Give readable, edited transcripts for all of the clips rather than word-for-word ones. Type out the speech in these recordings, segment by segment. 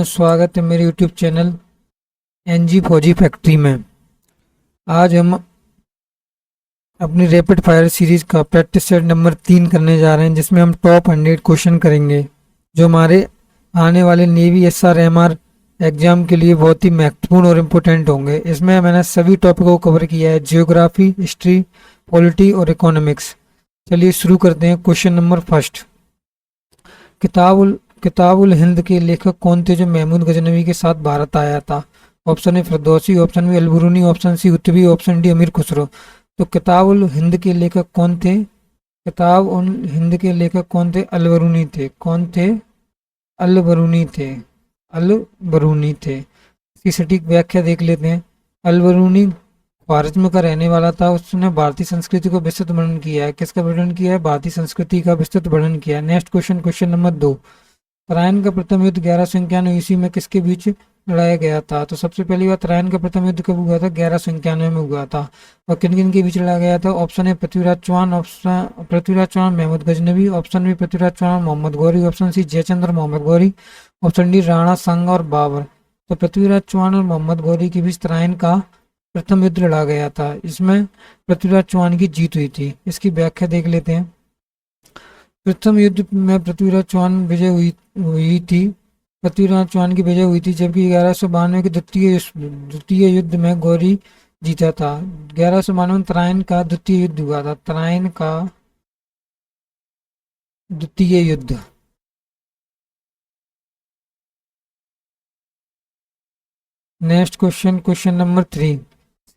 स्वागत है मेरे YouTube चैनल एनजी फौजी फैक्ट्री में। आज हम अपनी रैपिड फायर सीरीज का प्रैक्टिस सेट नंबर 3 करने जा रहे हैं, जिसमें हम टॉप 100 क्वेश्चन करेंगे जो हमारे आने वाले नेवी SRMR एग्जाम के लिए बहुत ही महत्वपूर्ण और इम्पोर्टेंट होंगे। इसमें मैंने सभी टॉपिकों को कवर किया है, जियोग्राफी, हिस्ट्री, पॉलिटी और इकोनॉमिक्स। चलिए शुरू करते हैं। क्वेश्चन नंबर फर्स्ट, किताबुल हिंद के लेखक कौन थे जो महमूद गजनवी के साथ भारत आया था? Option A Firdausi, option B Alberuni, option C Utbi, option D Amir Khusrau. तो किताबुल हिंद के लेखक कौन थे? किताब उल हिंद के लेखक कौन थे? अलबरूनी थे। कौन थे? अलबरूनी थे। अलबरूनी थे। इसकी सटीक व्याख्या देख लेते हैं। अलबरूनी भारत में का रहने वाला था। उसने भारतीय संस्कृति को विस्तृत वर्णन किया है। किसका वर्णन किया है? भारतीय संस्कृति का विस्तृत वर्णन किया है। Next question, question number 2, Tarain का प्रथम युद्ध 1191 ईस्वी में किसके बीच लड़ाया गया था? तो सबसे पहली बार तराइन का प्रथम युद्ध कब हुआ था? 1191 में हुआ था। और किन किन के बीच लड़ा गया था? Option A Prithviraj Chauhan, option Prithviraj Chauhan Mahmud Ghaznavi, option B Prithviraj Chauhan Mohammad Ghori, option C Jaichand Mohammad Ghori, option D Rana Sanga और बाबर। तो पृथ्वीराज चौहान और मोहम्मद गौरी के बीच तराइन का प्रथम युद्ध लड़ा गया था। इसमें पृथ्वीराज चौहान की जीत हुई थी। इसकी व्याख्या देख लेते हैं। प्रथम युद्ध में पृथ्वीराज चौहान विजय हुई थी। पृथ्वीराज चौहान की विजय हुई थी, जबकि 1192 के द्वितीय युद्ध में गौरी जीता था। 1192 में तराइन का द्वितीय युद्ध हुआ था। तराइन का द्वितीय युद्ध। नेक्स्ट क्वेश्चन, क्वेश्चन नंबर 3,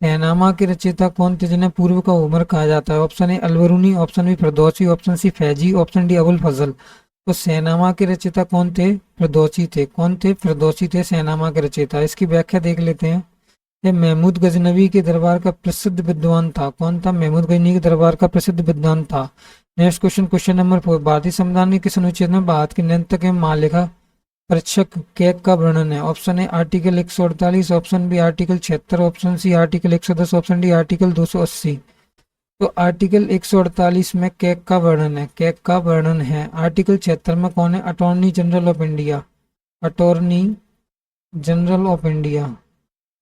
शहनामा के रचयिता कौन थे जिन्हें पूर्व का उमर कहा जाता है? Option A Alberuni, option B Firdausi, option C Faizi, option D Abul Fazl. तो शहनामा के रचयिता कौन थे? फिरदौसी थे। कौन थे? फिरदौसी थे शहनामा के रचयिता। इसकी व्याख्या देख लेते हैं। ये महमूद गजनवी के दरबार का प्रसिद्ध विद्वान था। कौन था? महमूद गजनवी के दरबार का प्रसिद्ध विद्वान था। नेक्स्ट क्वेश्चन, क्वेश्चन नंबर 4, भारतीय संविधान के किस अनुच्छेद में भारत के नियंत्रक एवं महालेखा परीक्षक कैग का वर्णन है? Option A article 148, option B article 76, option C article 110, option D article 280। तो आर्टिकल 148 में कैग का वर्णन है। कैग का वर्णन है। आर्टिकल 76 में कौन है? Attorney general of India. Attorney general of India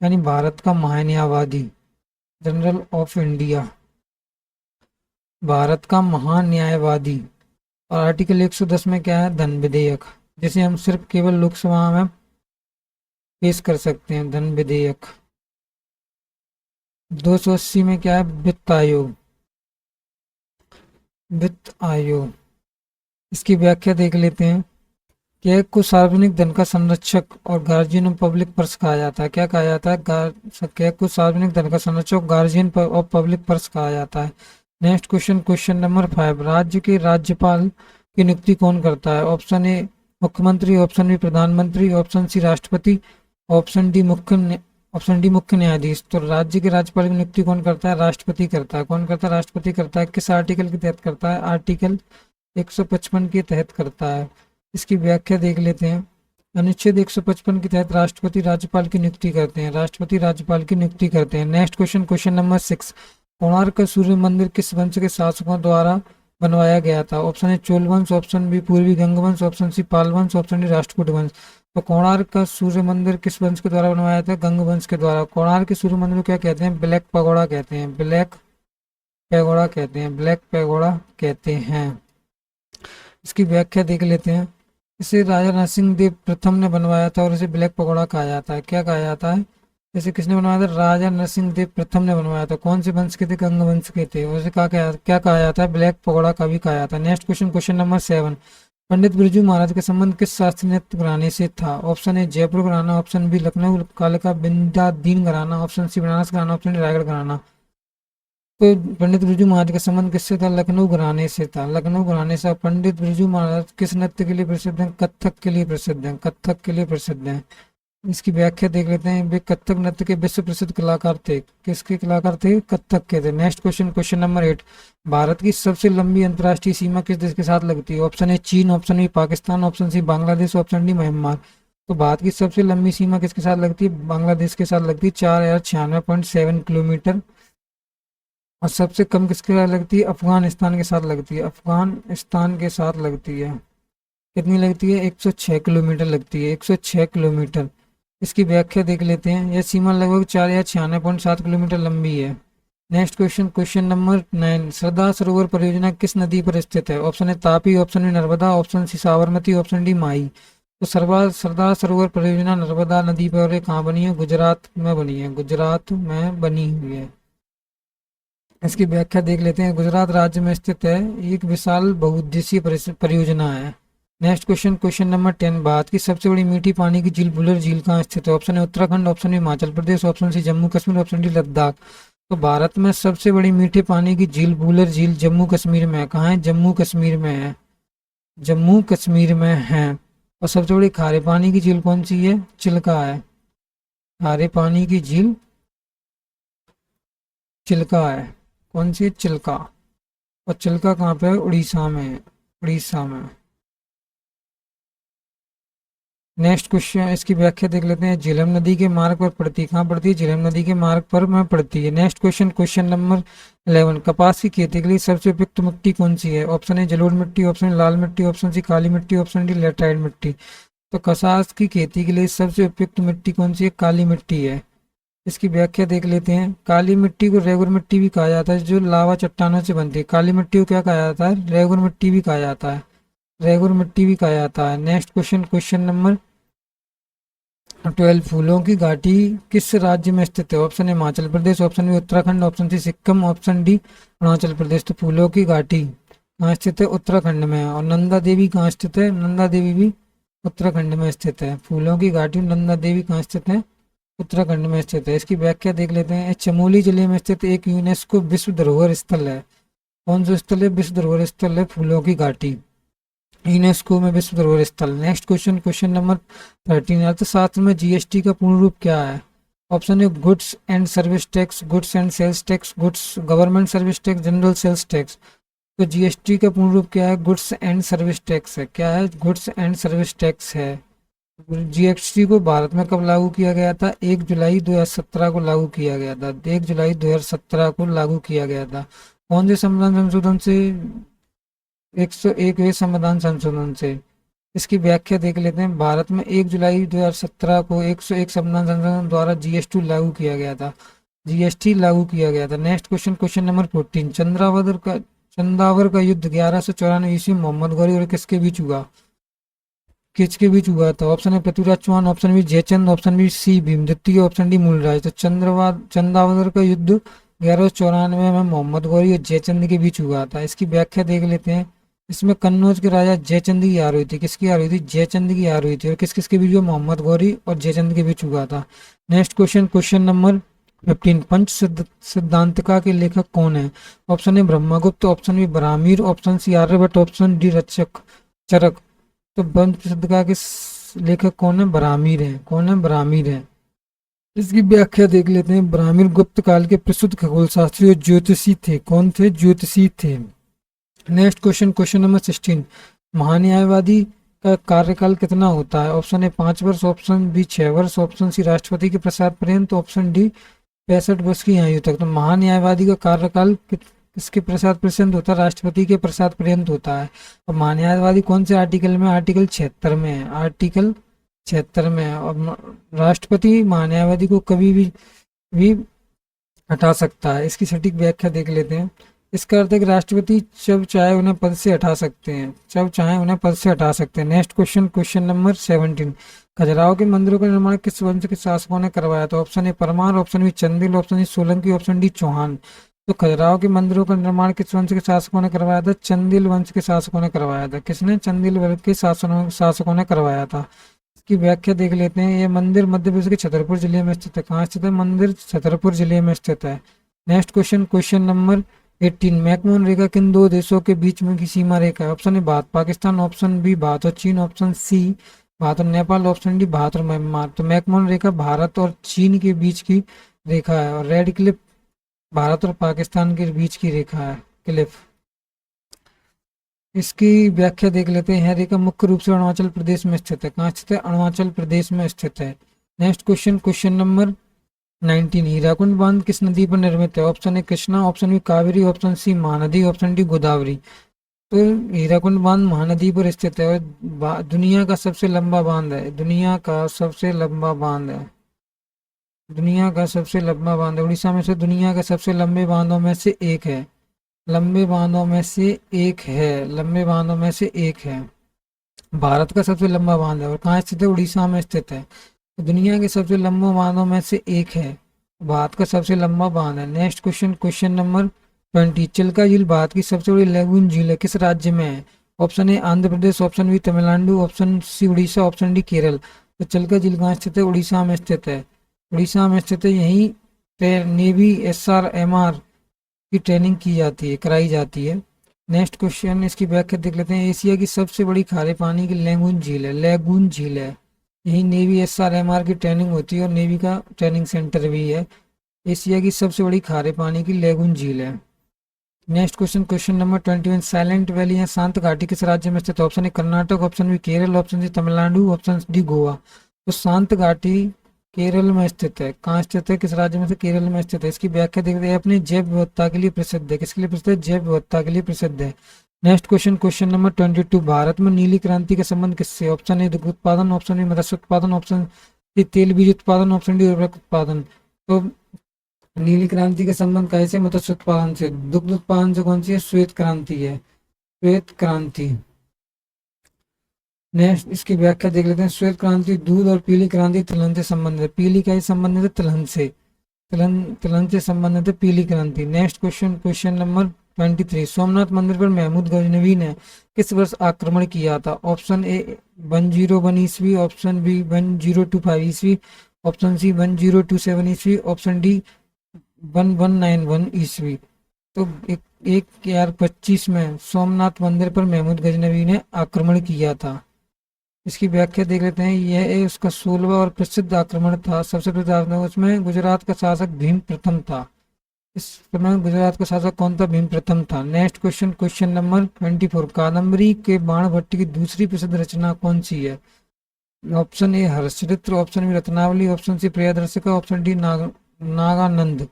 यानी भारत का महान्यायवादी। जनरल ऑफ इंडिया, भारत का महान्यायवादी। और आर्टिकल 110 में क्या है? धन विधेयक, जिसे हम सिर्फ केवल लोकसभा में पेश कर सकते हैं। धन विधेयक। 280 में क्या है? वित्त आयोग। वित्त आयोग। इसकी व्याख्या देख लेते हैं। कैग को सार्वजनिक धन का संरक्षक और गार्जियन ऑफ पब्लिक पर्स कहा जाता है। क्या कहा जाता है? कैग को सार्वजनिक धन का संरक्षक, गार्जियन ऑफ पब्लिक पर्स कहा जाता है। नेक्स्ट क्वेश्चन, क्वेश्चन नंबर 5, राज्य के राज्यपाल की नियुक्ति कौन करता है? ऑप्शन ए मुख्यमंत्री, ऑप्शन बी प्रधानमंत्री, ऑप्शन सी राष्ट्रपति, ऑप्शन डी मुख्य न्यायाधीश। तो राज्य के राज्यपाल की नियुक्ति कौन करता है? राष्ट्रपति करता है। कौन करता है? राष्ट्रपति करता है। किस आर्टिकल के तहत करता है? आर्टिकल 155 के तहत करता है। इसकी व्याख्या देख लेते हैं। अनुच्छेद 155 के तहत राष्ट्रपति राज्यपाल की नियुक्ति करते हैं। राष्ट्रपति राज्यपाल की नियुक्ति करते हैं। Next question, question number 6, Konark का सूर्य मंदिर किस वंश के शासकों द्वारा बनवाया गया था? ऑप्शन ए चोल वंश, ऑप्शन बी पूर्वी गंग वंश, ऑप्शन सी पाल वंश, ऑप्शन डी राष्ट्रकूट वंश। तो कोणार्क का सूर्य मंदिर किस वंश के द्वारा बनवाया था? गंग वंश के द्वारा। कोणार्क के सूर्य मंदिर को क्या कहते हैं? ब्लैक पैगोडा कहते हैं। ब्लैक पैगोडा कहते हैं। ब्लैक पैगोडा कहते हैं। इसकी व्याख्या देख लेते हैं। इसे राजा नरसिंह देव प्रथम ने बनवाया था और इसे ब्लैक पैगोडा कहा जाता है। क्या कहा जाता है? इसे किसने बनवाया था? राजा नरसिंह देव प्रथम ने बनवाया था। कौन से वंश के थे? गंग वंश के थे। उसे क्या कहा जाता है? ब्लैक पैगोडा का भी कहा जाता है। Next question, question number 7, Pandit Birju Maharaj का संबंध किस शास्त्रीय नृत्य घराने से था? ऑप्शन ए जयपुर घराना, ऑप्शन बी लखनऊ कालिका बिंदादीन घराना, ऑप्शन सी बनारस घराना, ऑप्शन डी रायगढ़ घराना। तो पंडित बिरजू महाराज का संबंध किससे था? लखनऊ घराने से था। लखनऊ घराने से। पंडित बिरजू महाराज किस नृत्य के लिए प्रसिद्ध हैं? कथक के लिए प्रसिद्ध हैं। कथक के लिए प्रसिद्ध हैं। इसकी व्याख्या देख लेते हैं। वे कथक नृत्य के विश्व प्रसिद्ध कलाकार थे। किसके कलाकार थे? कथक के थे। Next question, question number 8, Bharat की सबसे लंबी अंतर्राष्ट्रीय सीमा किस देश के साथ लगती है? ऑप्शन ए चीन, option B Pakistan, option C Bangladesh, option D Myanmar. तो भारत की सबसे लंबी सीमा किसके साथ लगती है? बांग्लादेश के साथ लगती है, 4096.7 किलोमीटर। और सबसे कम किसके साथ लगती है? अफगानिस्तान के साथ लगती है। अफगानिस्तान के साथ लगती है। कितनी लगती है? 106 किलोमीटर लगती है, 106 किलोमीटर। इसकी व्याख्या देख लेते हैं। यह सीमा लगभग 4 या 96.7 किलोमीटर लंबी है। Next question, question number 9, Sardar Sarovar परियोजना किस नदी पर स्थित है? ऑप्शन है तापी, ऑप्शन है Narmada, option C Sabarmati, option D Mahi. तो सरदार सरोवर परियोजना नर्मदा नदी पर कहाँ बनी है? गुजरात में बनी है, गुजरात में बनी हुई है। इसकी व्याख्या देख लेते हैं। गुजरात राज्य में स्थित है, एक विशाल बहुउद्देशीय परियोजना है। Next question, question number 10, Bharat की सबसे बड़ी मीठी पानी की झील वुलर झील कहाँ स्थित है? ऑप्शन है उत्तराखंड, ऑप्शन है Himachal Pradesh, option C Jammu Kashmir, option D Ladakh. तो भारत में सबसे बड़ी मीठे पानी की झील वुलर झील जम्मू कश्मीर में है। कहाँ है? जम्मू कश्मीर में है, जम्मू कश्मीर में है। और सबसे बड़ी खारे पानी की झील कौन सी है? चिल्का है, खारे पानी की झील चिल्का है। कौन सी है? चिल्का। और चिल्का कहाँ पे है? उड़ीसा में है, उड़ीसा में। नेक्स्ट क्वेश्चन, इसकी व्याख्या देख लेते हैं। झेलम नदी के मार्ग पर पड़ती है। कहाँ पड़ती है? झेलम नदी के मार्ग पर में पड़ती है। नेक्स्ट क्वेश्चन, क्वेश्चन नंबर 11, कपास की खेती के लिए सबसे उपयुक्त मिट्टी कौन सी है? ऑप्शन है जलोढ़ मिट्टी, ऑप्शन है लाल मिट्टी, ऑप्शन सी काली मिट्टी, ऑप्शन डी लेटराइट मिट्टी। तो कपास की खेती के लिए सबसे उपयुक्त मिट्टी कौन सी है? काली मिट्टी है। इसकी व्याख्या देख लेते हैं। काली मिट्टी को रेगुर मिट्टी भी कहा जाता है, जो लावा चट्टानों से बनती है। काली मिट्टी को क्या कहा जाता है? रेगुर मिट्टी भी कहा जाता है, रेगुर मिट्टी भी कहा जाता है। नेक्स्ट क्वेश्चन, क्वेश्चन नंबर 12, फूलों की घाटी किस राज्य में स्थित है? ऑप्शन है Himachal Pradesh, option B Uttarakhand, option C Sikkim, option D Arunachal Pradesh. तो फूलों की घाटी कहाँ स्थित है? उत्तराखंड में। और नंदा देवी कहाँ स्थित है? नंदा देवी भी उत्तराखंड में स्थित है। फूलों की घाटी नंदा देवी कहाँ स्थित है? उत्तराखंड में स्थित है। इसकी व्याख्या देख लेते हैं। चमोली जिले में स्थित एक यूनेस्को विश्व धरोहर स्थल है। कौन सा स्थल है? विश्व धरोहर स्थल है फूलों की घाटी, यूनेस्को में विश्व धरोहर स्थल। नेक्स्ट क्वेश्चन, क्वेश्चन नंबर 13, अर्थशास्त्र में जीएसटी का पूर्ण रूप क्या है? ऑप्शन है goods and service tax, goods and sales tax, goods government service tax, general sales tax. तो जीएसटी का पूर्ण रूप क्या है? गुड्स एंड सर्विस टैक्स है। क्या है? गुड्स एंड सर्विस टैक्स है। जीएसटी को भारत में कब लागू किया गया था? 1 जुलाई 2017 को लागू किया गया था, 1 जुलाई 2017 को लागू किया गया था। कौन से संविधान संशोधन से? 101वें संविधान संशोधन से। इसकी व्याख्या देख लेते हैं। भारत में 1 जुलाई 2017 को 101 संविधान संशोधन द्वारा जीएसटी लागू किया गया था, जीएसटी लागू किया गया था। Next question, question number 14, Chandawar का युद्ध 1194 ईस्वी मोहम्मद गौरी और किसके बीच हुआ? किसके बीच हुआ था? ऑप्शन है Prithviraj Chauhan, option B Jaichand, option B C Bhimdatti, option D Mulraj. तो चंदावर का युद्ध 1194 में मोहम्मद गौरी और जयचंद के बीच हुआ था। इसकी व्याख्या देख लेते हैं। इसमें कन्नौज के राजा जयचंद की हार हुई थी। किसकी हार हुई थी? जयचंद की हार हुई थी। और किस किस के बीच हुआ? मोहम्मद गौरी और जयचंद के बीच हुआ था। Next question, question number 15, Pancha Siddhantika के लेखक कौन है? Option A Brahmagupta, option B ब्राह्मीर, option C Aryabhata, option D Charak. तो पंच सिद्धांतिका के लेखक कौन है? ब्राह्मीर है। कौन है? ब्राह्मीर है। इसकी व्याख्या देख लेते हैं। ब्राह्मीर गुप्त काल के प्रसिद्ध खगोल शास्त्री और ज्योतिषी थे। कौन थे? ज्योतिषी थे। नेक्स्ट क्वेश्चन, क्वेश्चन नंबर 16, महान्यायवादी का कार्यकाल कितना होता है? ऑप्शन ए 5 वर्ष, ऑप्शन बी 6 वर्ष, ऑप्शन सी राष्ट्रपति के प्रसाद पर्यंत, ऑप्शन डी 65 वर्ष की आयु तक। तो महान्यायवादी का कार्यकाल किसके प्रसाद पर्यंत होता है? राष्ट्रपति के प्रसाद पर्यंत होता है। और महान्यायवादी कौन से आर्टिकल में? आर्टिकल 76 में है, आर्टिकल 76 में है। और राष्ट्रपति महान्यायवादी को कभी भी हटा सकता है। इसकी सटीक व्याख्या देख लेते हैं। इसका अर्थ है कि राष्ट्रपति जब चाहे उन्हें पद से हटा सकते हैं, जब चाहे उन्हें पद से हटा सकते हैं। Next question, question number 17, Khajuraho के मंदिरों का निर्माण किस वंश के शासकों ने करवाया था? Option A Parmar, option B Chandel, option C Solanki, option D Chauhan. तो खजुराहो के मंदिरों का निर्माण किस वंश के शासकों ने करवाया था? चंदेल वंश के शासकों ने करवाया था। किसने? चंदेल वंश के शासकों ने करवाया था। इसकी व्याख्या देख लेते हैं। ये मंदिर मध्य प्रदेश के छतरपुर जिले में स्थित है। कहाँ स्थित है? मंदिर छतरपुर जिले में स्थित है। Next question, question number 18, McMahon रेखा किन दो देशों के बीच में की सीमा रेखा है? Option A Bharat Pakistan, option B Bharat और चीन, ऑप्शन सी भारत और नेपाल, ऑप्शन डी भारत और म्यांमार। तो मैकमोहन रेखा भारत और चीन के बीच की रेखा है। और रेड क्लिफ भारत और पाकिस्तान के बीच की रेखा है, क्लिफ। इसकी व्याख्या देख लेते हैं। यह रेखा मुख्य रूप से अरुणाचल प्रदेश में स्थित है। कहाँ स्थित है? अरुणाचल प्रदेश में स्थित है। Next question, question number 19, Hirakud बांध किस नदी पर निर्मित है? Option A Krishna, option B Kaveri, option C Mahanadi, option D Godavari. तो हीराकुंड बांध महानदी पर स्थित है और दुनिया का सबसे लंबा बांध है, दुनिया का सबसे लंबा बांध है, दुनिया का सबसे लंबा बांध है, उड़ीसा में से दुनिया के सबसे लंबे बांधों में से एक है, लंबे बांधों में से एक है, लंबे बांधों में से एक है। भारत का सबसे लंबा बांध है और कहाँ स्थित है, उड़ीसा में स्थित है। तो दुनिया के सबसे लंबे बांधों में से एक है, भारत का सबसे लंबा बांध है। Next question, question number 20। Chilka झील भारत की सबसे बड़ी लैगून झील है, किस राज्य में है? Option A Andhra Pradesh, option B Tamil Nadu, option C Orissa, option D Kerala. तो चिल्का झील कहाँ स्थित है, उड़ीसा में स्थित है, उड़ीसा में स्थित है। यहीं पे नेवी SRMR की ट्रेनिंग की जाती है, कराई जाती है। नेक्स्ट क्वेश्चन, इसकी व्याख्या देख लेते हैं। एशिया की सबसे बड़ी खारे पानी की लैगून झील है, लैगून झील है, यही नेवी SRMR की ट्रेनिंग होती है और नेवी का ट्रेनिंग सेंटर भी है। एशिया की सबसे बड़ी खारे पानी की लैगून झील है। Next question, question number 21। Silent valley या शांत घाटी किस राज्य में स्थित है? Option A Karnataka, option B Kerala, option C Tamil Nadu, option D Goa. तो शांत घाटी केरल में स्थित है, कहाँ स्थित है, किस राज्य में से? केरल में स्थित है। इसकी व्याख्या देखते हैं, अपनी जैव विविधता के लिए प्रसिद्ध है, किसके लिए प्रसिद्ध है? जैव विविधता के लिए प्रसिद्ध है। Next question, question number 22। Bharat में नीली क्रांति का संबंध किससे? ऑप्शन ए दुग्ध उत्पादन, ऑप्शन बी मत्स्य उत्पादन, ऑप्शन सी तेल बीज उत्पादन, ऑप्शन डी उर्वरक उत्पादन। तो नीली क्रांति का संबंध कैसे? मत्स्य उत्पादन से। दुग्ध उत्पादन से कौन सी है? श्वेत क्रांति है, श्वेत क्रांति। नेक्स्ट इसकी व्याख्या देख लेते हैं। श्वेत क्रांति दूध और पीली क्रांति तिलहन से संबंधित है, पीली का ही संबंधित है तिलहन से, तिलहन से संबंधित है पीली क्रांति। Next question, question number 23। Somnath मंदिर पर महमूद गजनवी ने किस वर्ष आक्रमण किया था? ऑप्शन ए 101 ईस्वी, ऑप्शन बी 1025 ईस्वी, ऑप्शन सी 1027 ईस्वी, ऑप्शन डी 1191 ईस्वी। तो 1025 में सोमनाथ मंदिर पर महमूद गजनवी ने आक्रमण किया था। इसकी व्याख्या देख लेते हैं। यह उसका 16वां और प्रसिद्ध आक्रमण था। सबसे प्रसिद्ध उसमें गुजरात का शासक भीम प्रथम था। इस समय गुजरात का शासक कौन था? भीम प्रथम था। Next question, question number 24। Kadambari के बाण भट्ट की दूसरी प्रसिद्ध रचना कौन सी है? Option A Harshacharitra, option B Ratnavali, option C Priyadarshika, option D Nagananda.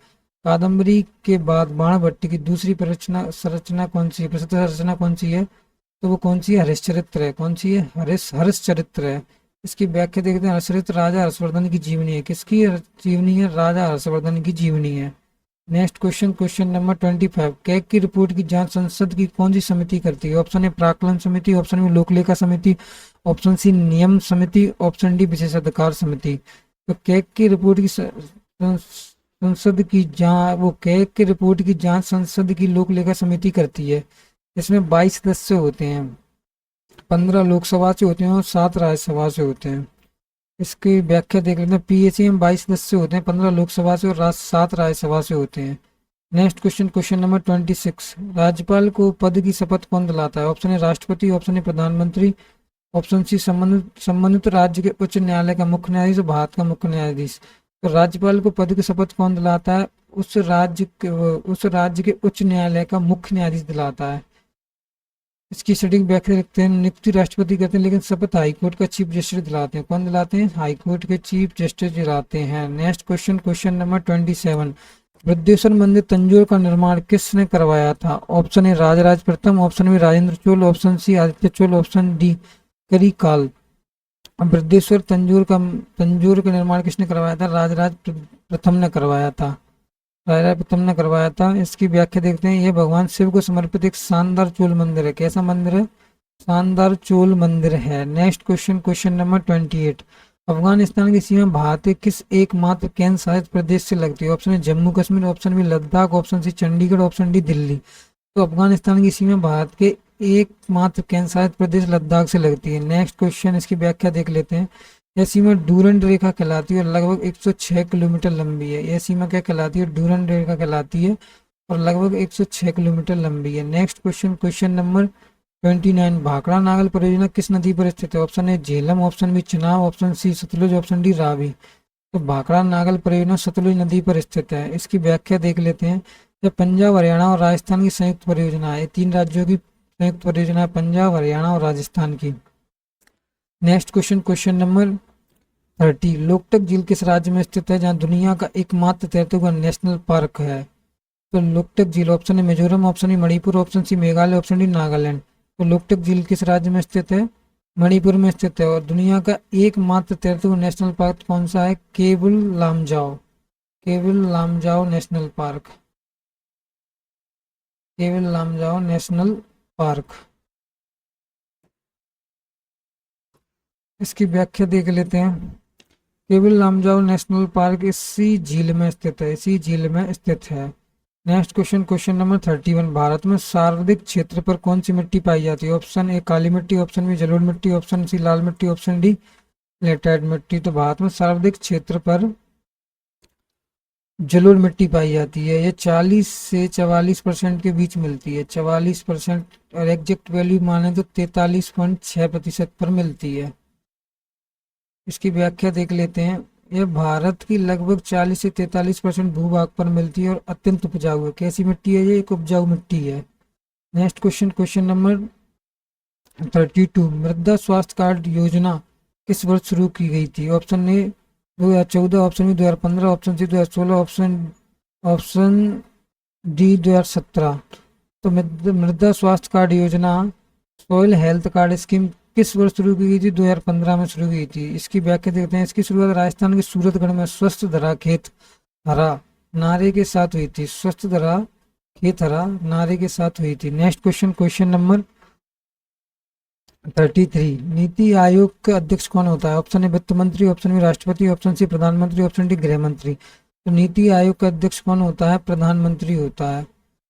Kadambari के बाद बाण भट्ट की दूसरी संरचना कौन सी है, प्रसिद्ध रचना कौन सी है? तो वो कौन सी है? हरिश्चरित्र है। कौन सी है? हरिश्चरित्र है। इसकी व्याख्या देखते हैं। हर्षचरित्र राजा हर्षवर्धन की जीवनी है, किसकी जीवनी है? राजा हर्षवर्धन की जीवनी है। Next question, question number 25। CAG की रिपोर्ट की जांच संसद की कौन सी समिति करती है? ऑप्शन ए प्राक्कलन समिति, ऑप्शन बी लोकलेखा समिति, ऑप्शन सी नियम समिति, ऑप्शन डी विशेषाधिकार समिति। तो कैग की रिपोर्ट की संसद की जांच, वो कैग की रिपोर्ट की जांच संसद की लोकलेखा समिति करती है। इसमें 22 सदस्य होते हैं, 15 लोकसभा से होते हैं और 7 राज्यसभा से होते हैं। इसकी व्याख्या देख लेते हैं। PAC में 22 सदस्य होते हैं, 15 लोकसभा से और 7 राज्यसभा से होते हैं। Next question, question number 26। राज्यपाल को पद की शपथ कौन दिलाता है? ऑप्शन ए राष्ट्रपति, ऑप्शन ए प्रधानमंत्री, ऑप्शन सी संबंधित राज्य के उच्च न्यायालय का मुख्य न्यायाधीश, भारत का मुख्य न्यायाधीश। तो राज्यपाल को पद की शपथ कौन दिलाता है? उस राज्य के उच्च न्यायालय का मुख्य न्यायाधीश दिलाता है। इसकी सटीक व्याख्या रखते हैं। नियुक्ति राष्ट्रपति करते हैं, लेकिन शपथ हाईकोर्ट का चीफ जस्टिस दिलाते हैं। कौन दिलाते हैं? हाईकोर्ट के चीफ जस्टिस दिलाते हैं। Next question, question number 27। Vriddheshwar मंदिर तंजौर का निर्माण किसने करवाया था? ऑप्शन ए राजराज प्रथम, option B Rajendra Chola, option C Aditya Chola, option D Karikala. Vriddheshwar Tanjore का निर्माण किसने करवाया था? राजराज प्रथम ने करवाया था, राजा प्रथम ने करवाया था। इसकी व्याख्या देखते हैं। यह भगवान शिव को समर्पित एक शानदार चोल मंदिर है। कैसा मंदिर है? शानदार चोल मंदिर है। Next question, question number 28। Afghanistan की सीमा भारत के किस एकमात्र केंद्र शासित प्रदेश से लगती है? ऑप्शन है Jammu Kashmir, option B Ladakh, option C Chandigarh, option D Delhi. तो अफगानिस्तान की सीमा भारत के एकमात्र केंद्र शासित प्रदेश लद्दाख से लगती है। नेक्स्ट क्वेश्चन, इसकी व्याख्या देख लेते हैं। यह सीमा डूरंड रेखा कहलाती है और लगभग 106 किलोमीटर लंबी है। यह सीमा क्या कहलाती है? डूरंड रेखा कहलाती है और लगभग 106 किलोमीटर लंबी है। Next question, question number 29। Bhakra Nangal परियोजना किस नदी पर स्थित है? Option A Jhelum, option B Chenab, option C Sutlej, option D Ravi. तो भाखड़ा नागल परियोजना सतलुज नदी पर स्थित है। इसकी व्याख्या देख लेते हैं। यह पंजाब, हरियाणा और राजस्थान की संयुक्त परियोजना है। 3 राज्यों की संयुक्त परियोजना है, पंजाब, हरियाणा और राजस्थान की। Next question, question number 30। Loktak झील किस राज्य में स्थित है जहां दुनिया का एकमात्र तैरते हुए नेशनल पार्क है? तो लोकटक झील, ऑप्शन है Mizoram, option B Manipur, option C Meghalaya, option D Nagaland. तो लोकटक झील किस राज्य में स्थित है? मणिपुर में स्थित है। और दुनिया का एकमात्र तैरते हुए नेशनल पार्क कौन सा है? Keibul Lamjao, Keibul Lamjao national park, Keibul Lamjao national park. इसकी व्याख्या देख लेते हैं। केबुल लामजाओ नेशनल पार्क इसी झील में स्थित है, इसी झील में स्थित है। Next question, question number 31। Bharat में सर्वाधिक क्षेत्र पर कौन सी मिट्टी पाई जाती है? ऑप्शन ए काली मिट्टी, ऑप्शन बी जलोढ़ मिट्टी, ऑप्शन सी लाल मिट्टी, ऑप्शन डी लेटराइट मिट्टी। तो भारत में सर्वाधिक क्षेत्र पर जलोढ़ मिट्टी पाई जाती है। ये 40 से 44% के बीच मिलती है, 44%, और एग्जैक्ट वैल्यू माने तो 43.6% पर मिलती है। इसकी व्याख्या देख लेते हैं। यह भारत की लगभग 40 से 43% भूभाग पर मिलती है और अत्यंत उपजाऊ है। कैसी मिट्टी है? ये एक उपजाऊ मिट्टी है। Next question, question number 32। मृदा स्वास्थ्य कार्ड योजना किस वर्ष शुरू की गई थी? Option A 2014, option B 2015, option C 2016, option D 2017। तो मृदा स्वास्थ्य कार्ड योजना, सॉइल हेल्थ कार्ड स्कीम किस वर्ष शुरू की गई थी? 2015 में शुरू की थी। इसकी व्याख्या देखते हैं। इसकी शुरुआत राजस्थान के सूरतगढ़ में स्वस्थ धरा खेत हरा नारे के साथ हुई थी, स्वस्थ धरा खेत हरा नारे के साथ हुई थी। Next question, question number 33। NITI Aayog का अध्यक्ष कौन होता है? ऑप्शन ए वित्त मंत्री, ऑप्शन बी राष्ट्रपति, ऑप्शन सी प्रधानमंत्री, ऑप्शन डी गृह मंत्री। तो नीति आयोग का अध्यक्ष कौन होता है? प्रधानमंत्री होता है।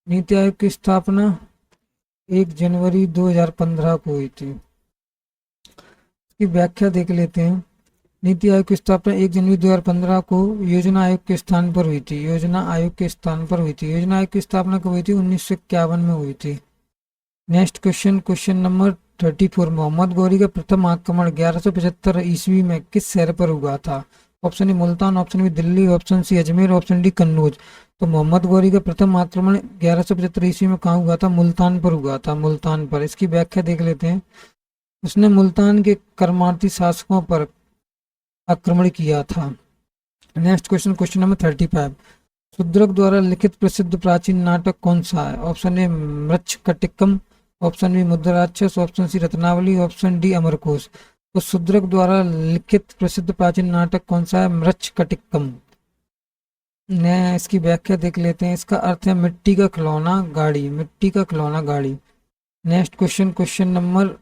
नीति आयोग की स्थापना 1 जनवरी 2015 को हुई थी। की व्याख्या देख लेते हैं। नीति आयोग की स्थापना 1 जनवरी 2015 को योजना आयोग के स्थान पर हुई थी, योजना आयोग के स्थान पर हुई थी। योजना आयोग की स्थापना कब हुई थी? 1951 में हुई थी। Next question, question number 34। Mohammad Ghori का प्रथम आक्रमण 1175 ईस्वी में किस शहर पर हुआ था? Option A Multan, option B Delhi, option C Ajmer, option D Kannauj. तो मोहम्मद गौरी का प्रथम आक्रमण 1175 ईस्वी में कहाँ हुआ था? मुल्तान पर हुआ था, मुल्तान पर। इसकी व्याख्या देख लेते हैं। उसने मुल्तान के कर्मार्थी शासकों पर आक्रमण किया था। Next question, question number 35। Shudraka द्वारा लिखित प्रसिद्ध प्राचीन नाटक कौन सा है? Option A Mrichchhakatikam, option B Mudrarakshasa, option C Ratnavali, option D Amarakosha. तो शूद्रक द्वारा लिखित प्रसिद्ध प्राचीन नाटक कौन सा है? मृच्छकटिकम। ने इसकी व्याख्या देख लेते हैं। इसका अर्थ है मिट्टी का खिलौना गाड़ी, मिट्टी का खिलौना गाड़ी। Next question, question number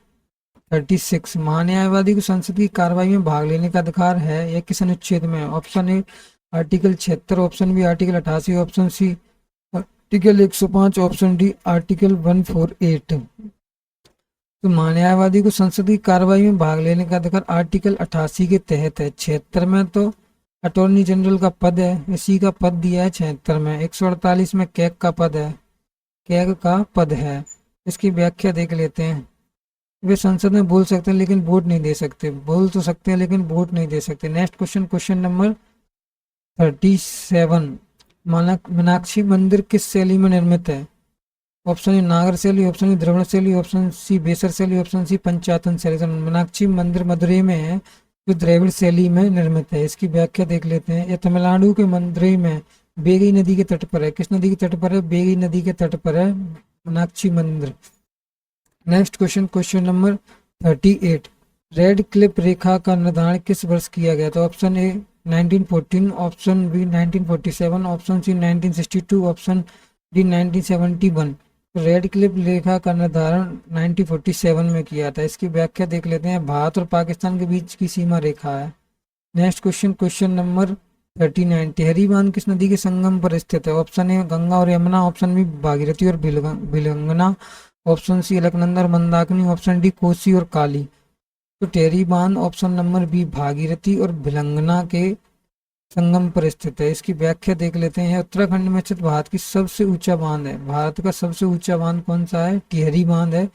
36। महान्यायवादी को संसद की कार्रवाई में भाग लेने का अधिकार है, यह किस अनुच्छेद में है? Option A article 76, option B article 88, option C article 105, option D article 148। तो महान्यायवादी को संसद की कार्रवाई में भाग लेने का अधिकार आर्टिकल 88 के तहत है। 76 में तो अटॉर्नी जनरल का पद है, इसी का पद दिया है 76 में। 148 में कैग का पद है, कैग का पद है। इसकी व्याख्या देख लेते हैं। वे संसद में बोल सकते हैं लेकिन वोट नहीं दे सकते, बोल तो सकते हैं लेकिन वोट नहीं दे सकते। Next question, question number 37। Meenakshi मंदिर किस शैली में निर्मित है? ऑप्शन ए नागर शैली, ऑप्शन बी द्रविड़ शैली, ऑप्शन सी बेसर शैली, ऑप्शन सी पंचायतन शैली। मीनाक्षी मंदिर मदुरई में है, जो द्रविड़ शैली में निर्मित है। इसकी व्याख्या देख लेते हैं। यह तमिलनाडु के मदुरई में बेगई नदी के तट पर है। किस नदी के तट पर है? बेगई नदी के तट पर है मीनाक्षी मंदिर। Next question, question number 38। Radcliffe रेखा का निर्धारण किस वर्ष किया गया था? Option A 1914, option B 1947, option C 1962, option D 1971। Radcliffe रेखा का निर्धारण 1947 में किया था। इसकी व्याख्या देख लेते हैं। भारत और पाकिस्तान के बीच की सीमा रेखा है। Next question, question number 39। Tehri बांध किस नदी के संगम पर स्थित है? ऑप्शन ए गंगा और यमुना, ऑप्शन बी भागीरथी और भिलंगना, ऑप्शन सी अलकनंदा और मंदाकिनी, ऑप्शन डी कोसी और काली। तो टिहरी बांध ऑप्शन नंबर बी भागीरथी और भिलंगना के संगम पर स्थित है। इसकी व्याख्या देख लेते हैं। उत्तराखंड में स्थित भारत की सबसे ऊंचा बांध है। भारत का सबसे ऊंचा बांध कौन सा है? टिहरी बांध है,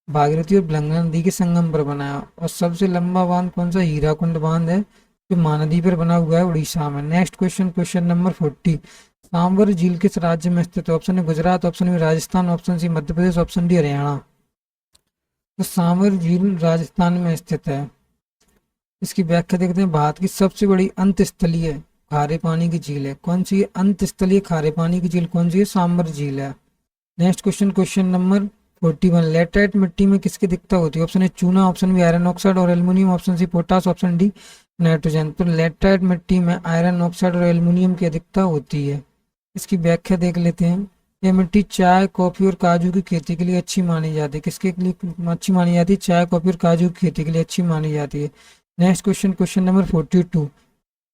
भागीरथी और भिलंगना नदी के संगम पर बना है। और सबसे लंबा बांध कौन सा? हीराकुंड बांध है, जो महानदी पर बना हुआ है उड़ीसा में। Next question, question number 40। Sambhar झील किस राज्य में स्थित है? ऑप्शन है Gujarat, option B Rajasthan, option C Madhya Pradesh, option D Haryana. तो सांबर झील राजस्थान में स्थित है। इसकी व्याख्या देखते हैं। भारत की सबसे बड़ी अंतस्थलीय खारे पानी की झील है। कौन सी है? अंतस्थलीय खारे पानी की झील कौन सी है? सांबर झील है। Next question, question number 41 laterite मिट्टी में किसकी अधिकता होती है? ऑप्शन ए चूना, ऑप्शन बी आयरन ऑक्साइड और aluminium, option C potash, option D nitrogen. तो लेटराइट मिट्टी में आयरन ऑक्साइड और एल्युमिनियम की अधिकता होती है। इसकी व्याख्या देख लेते हैं। यह मिट्टी चाय, कॉफी और काजू की खेती के लिए अच्छी मानी जाती है। किसके लिए अच्छी मानी जाती है? चाय, कॉफी और काजू की खेती के लिए अच्छी मानी जाती है। Next question, question number 42।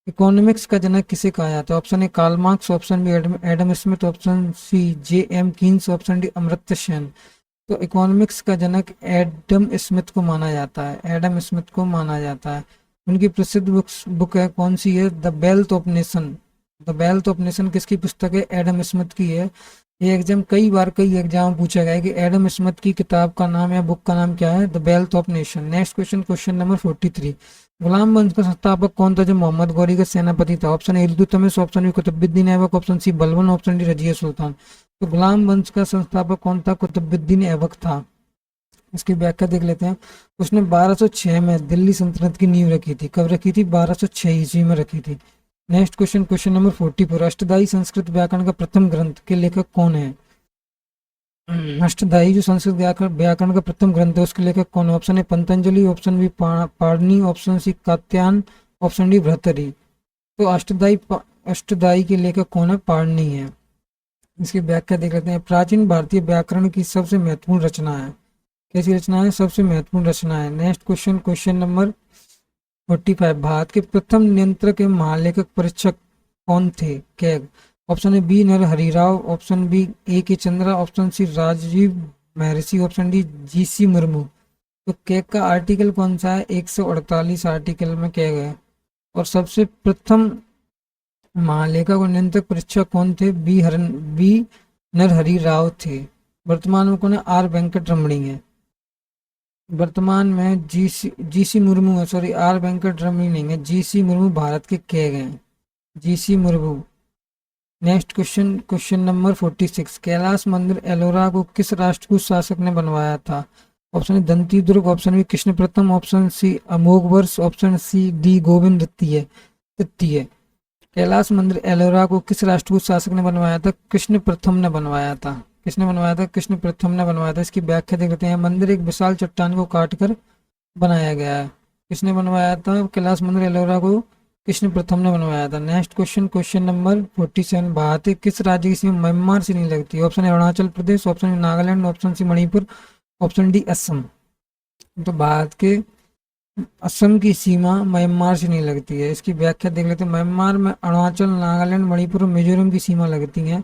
Economics का जनक किसे कहा जाता है? Option A Karl Marx, option B Adam Smith, option C J M Keynes, option D Amartya Sen. तो इकोनॉमिक्स का जनक एडम स्मिथ को माना जाता है, एडम स्मिथ को माना जाता है। उनकी प्रसिद्ध बुक है, कौन सी है? The wealth of nation. The wealth of nation किसकी पुस्तक है? एडम स्मिथ की है। ये एग्जाम कई एग्जाम पूछा गया है कि एडम स्मिथ की किताब का नाम या बुक का नाम क्या है? The wealth of nation. Next question, question number 43। गुलाम वंश का संस्थापक कौन था जो मोहम्मद गौरी का सेनापति था? Option A Iltutmish, option B Qutbuddin Aibak, option C Balban, option D Razia Sultan. तो गुलाम वंश का संस्थापक कौन था? कुतुबुद्दीन ऐबक था। इसकी व्याख्या देख लेते हैं। उसने 1206 में दिल्ली सल्तनत की नींव रखी थी। कब रखी थी? 1206 ईस्वी में रखी थी। Next question, question number 44। Ashtadhyayi Sanskrit व्याकरण का प्रथम ग्रंथ के लेखक कौन है? अष्टधाई जो संस्कृत व्याकरण का प्रथम ग्रंथ है उसके लेखक कौन है? Option A Patanjali, option B Panini, option C Katyayana, option D Bhartrihari. तो अष्टधाई के लेखक कौन है? पाणिनि है। इसकी व्याख्या देख लेते हैं। प्राचीन भारतीय व्याकरण की सबसे महत्वपूर्ण रचना है। कैसी रचना है? सबसे महत्वपूर्ण रचना है। Next question, question number 45। Bharat के प्रथम नियंत्रक एवं महालेखक परीक्षक कौन थे? CAG. Option A B Narahari Rao, option B A K Chandra, option C Rajiv Maharshi, option D GC Murmu. तो कैग का आर्टिकल कौन सा है? 148 आर्टिकल में कैग है। और सबसे प्रथम महालेखक और नियंत्रक परीक्षक कौन थे? बी नरहरि राव थे। वर्तमान में कौन है? आर वेंकट रमणी है। वर्तमान में जीसी मुर्मू है, सॉरी आर वेंकट रमणी नहीं है, जीसी मुर्मू भारत के कैग हैं, GC Murmu. Next question, question number 46। Kailash मंदिर एलोरा को किस राष्ट्रकूट शासक ने बनवाया था? Option A Dantidurga, option B Krishna प्रथम, option C Amoghavarsha, option C D Govind तृतीय। कैलाश मंदिर एलोरा को किस राष्ट्रकूट शासक ने बनवाया था? कृष्ण प्रथम ने बनवाया था। किसने बनवाया था? कृष्ण प्रथम ने बनवाया था। इसकी व्याख्या देख लेते हैं। मंदिर एक विशाल चट्टान को काटकर बनाया गया है। किसने बनवाया था? कैलाश मंदिर एलोरा को कृष्ण प्रथम ने बनवाया था। Next question, question number 47। Bharat के किस राज्य की सीमा म्यांमार से नहीं लगती? Option A Arunachal Pradesh, option B Nagaland, option C Manipur, option D Assam. तो भारत के असम की सीमा म्यांमार से नहीं लगती है। इसकी व्याख्या देख लेते हैं। म्यांमार में अरुणाचल, नागालैंड, मणिपुर और मिजोरम की सीमा लगती है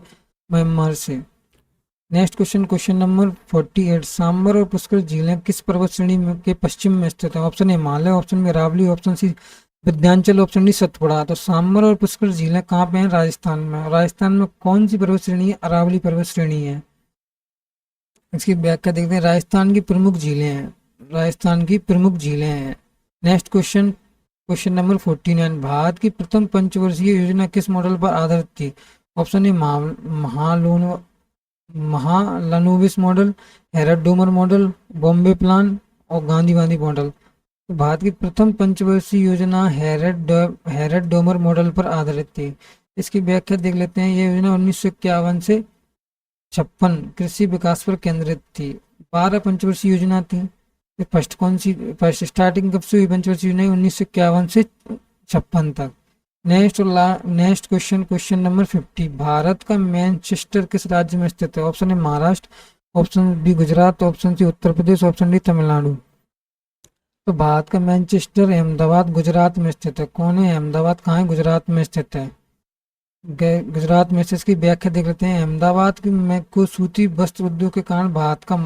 म्यांमार से। Next question, question number 48। Sambhar और पुष्कर झीलें किस पर्वत श्रेणी के पश्चिम में स्थित है? Option A Himalaya, option B Aravalli, option C Vindhyachal, option D Satpura. तो सांबर और पुष्कर झीलें कहाँ पे हैं? राजस्थान में। राजस्थान में कौन सी पर्वत श्रेणी है? अरावली पर्वत श्रेणी है। इसकी व्याख्या देखते हैं। राजस्थान की प्रमुख झीलें हैं, राजस्थान की प्रमुख झीलें हैं। Next question, question number 49। Bharat की प्रथम पंचवर्षीय योजना किस मॉडल पर आधारित थी? ऑप्शन ए महालनोबिस मॉडल, हैरत डोमर मॉडल, बॉम्बे प्लान और गांधी वादी मॉडल। तो भारत की प्रथम पंचवर्षीय योजना हैरत डोमर मॉडल पर आधारित थी। इसकी व्याख्या देख लेते हैं। यह योजना 1951 से 56 कृषि विकास पर केंद्रित थी। 12 पंचवर्षीय योजना थी। फर्स्ट कौन सी, फर्स्ट स्टार्टिंग कब से हुई पंचवर्षीय योजना? 1951 से 56 तक। Next question, question number 50। Bharat का मैनचेस्टर किस राज्य में स्थित है? Option A Maharashtra, option B Gujarat, option C Uttar Pradesh, option D Tamil Nadu. तो भारत का मैनचेस्टर अहमदाबाद गुजरात में स्थित है। कौन है? अहमदाबाद कहाँ है? गुजरात में स्थित है। गुजरात में से। इसकी व्याख्या देख लेते हैं। अहमदाबाद की में को सूती वस्त्र उद्योग के कारण भारत का